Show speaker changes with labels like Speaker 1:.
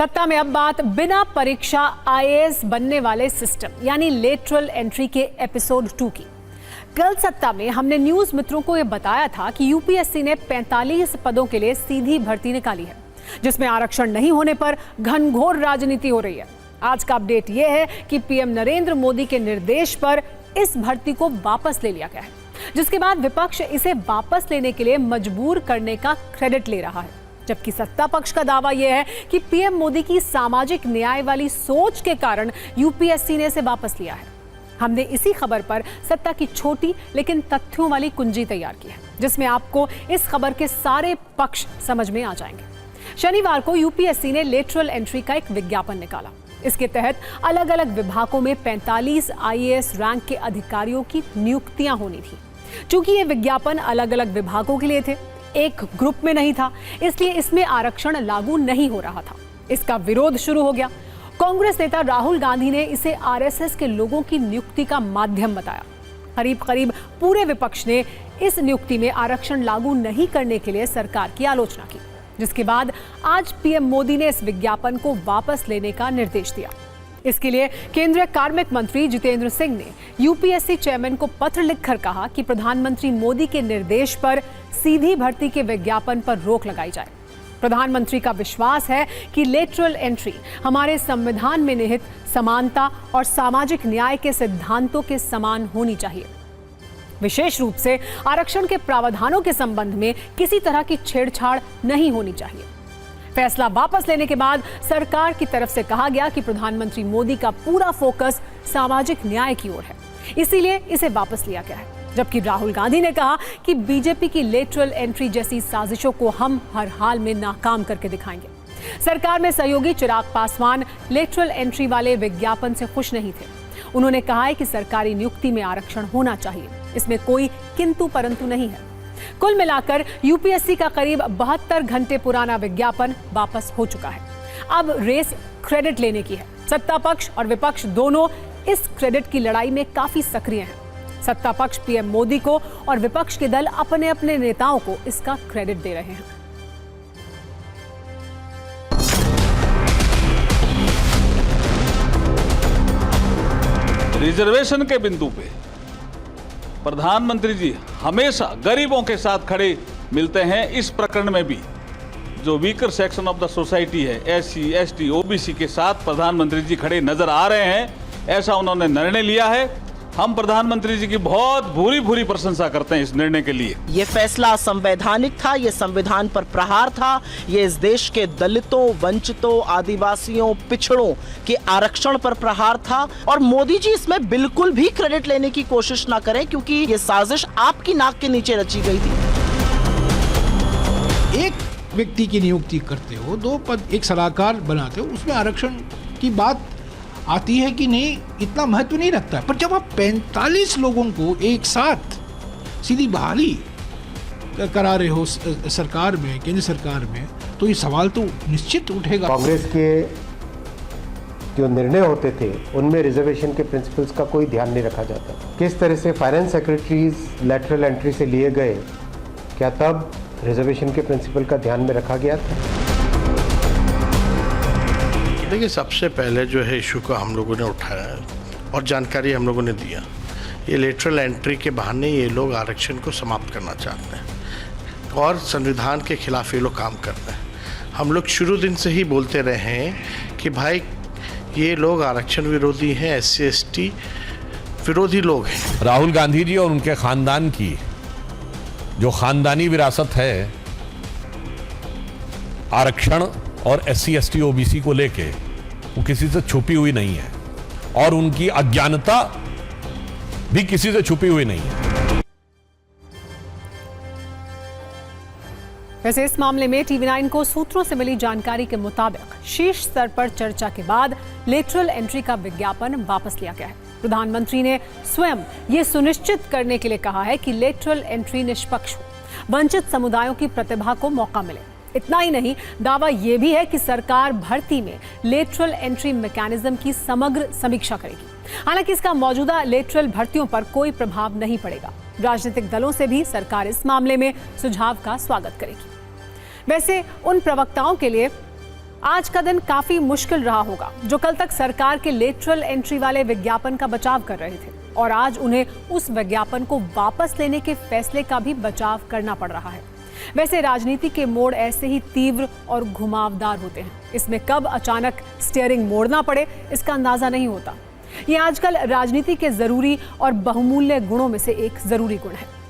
Speaker 1: सत्ता में अब बात बिना परीक्षा आईएएस बनने वाले सिस्टम यानी लेटरल एंट्री के एपिसोड 2 की। कल सत्ता में हमने न्यूज मित्रों को यह बताया था कि यूपीएससी ने 45 पदों के लिए सीधी भर्ती निकाली है, जिसमें आरक्षण नहीं होने पर घनघोर राजनीति हो रही है। आज का अपडेट यह है कि पीएम नरेंद्र मोदी के निर्देश पर इस भर्ती को वापस ले लिया गया है, जिसके बाद विपक्ष इसे वापस लेने के लिए मजबूर करने का क्रेडिट ले रहा है। जबकि सत्ता पक्ष का दावा यह है कि पीएम मोदी की सामाजिक न्याय वाली सोच के कारण यूपीएससी ने इसे वापस लिया है। हमने इसी खबर पर सत्ता की छोटी लेकिन तथ्यों वाली कुंजी तैयार की है, जिसमें आपको इस खबर के सारे पक्ष समझ में आ जाएंगे। शनिवार को यूपीएससी ने लेटरल एंट्री का एक विज्ञापन निकाला। इसके तहत अलग अलग विभागों में 45 आईएएस रैंक के अधिकारियों की नियुक्तियां होनी थी। चूंकि ये विज्ञापन अलग अलग विभागों के लिए थे, एक ग्रुप में नहीं था, इसलिए इसमें आरक्षण लागू नहीं हो रहा था। इसका विरोध शुरू हो गया। कांग्रेस नेता राहुल गांधी ने इसे आरएसएस के लोगों की नियुक्ति का माध्यम बताया। करीब पूरे विपक्ष ने इस नियुक्ति में आरक्षण लागू नहीं करने के लिए सरकार की आलोचना की, जिसके बाद आज पीएम मोदी ने इस विज्ञापन को वापस लेने का निर्देश दिया। इसके लिए केंद्रीय कार्मिक मंत्री जितेंद्र सिंह ने यूपीएससी चेयरमैन को पत्र लिखकर कहा कि प्रधानमंत्री मोदी के निर्देश पर सीधी भर्ती के विज्ञापन पर रोक लगाई जाए। प्रधानमंत्री का विश्वास है कि लेटरल एंट्री हमारे संविधान में निहित समानता और सामाजिक न्याय के सिद्धांतों के समान होनी चाहिए। विशेष रूप से आरक्षण के प्रावधानों के संबंध में किसी तरह की छेड़छाड़ नहीं होनी चाहिए। फैसला वापस लेने के बाद सरकार की तरफ से कहा गया कि प्रधानमंत्री मोदी का पूरा फोकस सामाजिक न्याय की ओर है, इसीलिए इसे वापस लिया गया है। जबकि राहुल गांधी ने कहा कि बीजेपी की लेटरल एंट्री जैसी साजिशों को हम हर हाल में नाकाम करके दिखाएंगे। सरकार में सहयोगी चिराग पासवान लेटरल एंट्री वाले विज्ञापन से खुश नहीं थे। उन्होंने कहा है कि सरकारी नियुक्ति में आरक्षण होना चाहिए, इसमें कोई किंतु परंतु नहीं है। कुल मिलाकर यूपीएससी का करीब 72 घंटे पुराना विज्ञापन वापस हो चुका है। अब रेस क्रेडिट लेने की है। सत्ता पक्ष और विपक्ष दोनों इस क्रेडिट की लड़ाई में काफी सक्रिय हैं। सत्ता पक्ष पीएम मोदी को और विपक्ष के दल अपने अपने नेताओं को इसका क्रेडिट दे रहे हैं।
Speaker 2: रिजर्वेशन के बिंदु पे प्रधानमंत्री जी हमेशा गरीबों के साथ खड़े मिलते हैं। इस प्रकरण में भी जो weaker section of the society है, एससी, एसटी, ओबीसी के साथ प्रधानमंत्री जी खड़े नजर आ रहे हैं। ऐसा उन्होंने निर्णय लिया है। हम प्रधानमंत्री जी की बहुत भूरी प्रशंसा करते हैं इस निर्णय के लिए।
Speaker 3: ये फैसला संवैधानिक था, ये संविधान पर प्रहार था, ये इस देश के दलितों, वंचितों, आदिवासियों, पिछड़ों के आरक्षण पर प्रहार था। और मोदी जी इसमें बिल्कुल भी क्रेडिट लेने की कोशिश ना करें, क्योंकि ये साजिश आपकी नाक के नीचे रची गई थी।
Speaker 4: एक व्यक्ति की नियुक्ति करते हो, 2 पद, एक सलाहकार बनाते हो, उसमें आरक्षण की बात आती है कि नहीं, इतना महत्व नहीं रखता है। पर जब आप 45 लोगों को एक साथ सीधी बहाली करा रहे हो सरकार में, केंद्र सरकार में, तो ये सवाल तो निश्चित उठेगा।
Speaker 5: कांग्रेस के जो निर्णय होते थे उनमें रिजर्वेशन के प्रिंसिपल्स का कोई ध्यान नहीं रखा जाता। किस तरह से फाइनेंस सेक्रेटरीज लेटरल एंट्री से लिए गए, क्या तब रिजर्वेशन के प्रिंसिपल का ध्यान में रखा गया था?
Speaker 6: देखिए, सबसे पहले जो है इशू को हम लोगों ने उठाया और जानकारी हम लोगों ने दिया। ये लेटरल एंट्री के बहाने ये लोग आरक्षण को समाप्त करना चाहते हैं और संविधान के खिलाफ ये लोग काम करते हैं। हम लोग शुरू दिन से ही बोलते रहे हैं कि भाई ये लोग आरक्षण विरोधी हैं, एससी एसटी विरोधी लोग हैं।
Speaker 7: राहुल गांधी जी और उनके खानदान की जो खानदानी विरासत है आरक्षण और एससी एसटी ओबीसी को लेके, वो किसी से छुपी हुई नहीं है और उनकी अज्ञानता भी किसी से छुपी हुई नहीं है।
Speaker 1: वैसे इस मामले में टीवी9 को सूत्रों से मिली जानकारी के मुताबिक शीर्ष स्तर पर चर्चा के बाद लेटरल एंट्री का विज्ञापन वापस लिया गया है। प्रधानमंत्री ने स्वयं ये सुनिश्चित करने के लिए कहा है कि लेटरल एंट्री निष्पक्ष हो, वंचित समुदायों की प्रतिभा को मौका मिले। इतना ही नहीं, दावा यह भी है कि सरकार भर्ती में लेटरल एंट्री मैकेनिज्म की समग्र समीक्षा करेगी। हालांकि इसका मौजूदा लेटरल भर्तियों पर कोई प्रभाव नहीं पड़ेगा। राजनीतिक दलों से भी सरकार इस मामले में सुझाव का स्वागत करेगी। वैसे उन प्रवक्ताओं के लिए आज का दिन काफी मुश्किल रहा होगा, जो कल तक सरकार के लेटरल एंट्री वाले विज्ञापन का बचाव कर रहे थे और आज उन्हें उस विज्ञापन को वापस लेने के फैसले का भी बचाव करना पड़ रहा है। वैसे राजनीति के मोड़ ऐसे ही तीव्र और घुमावदार होते हैं। इसमें कब अचानक स्टीयरिंग मोड़ना पड़े, इसका अंदाजा नहीं होता। ये आजकल राजनीति के जरूरी और बहुमूल्य गुणों में से एक जरूरी गुण है।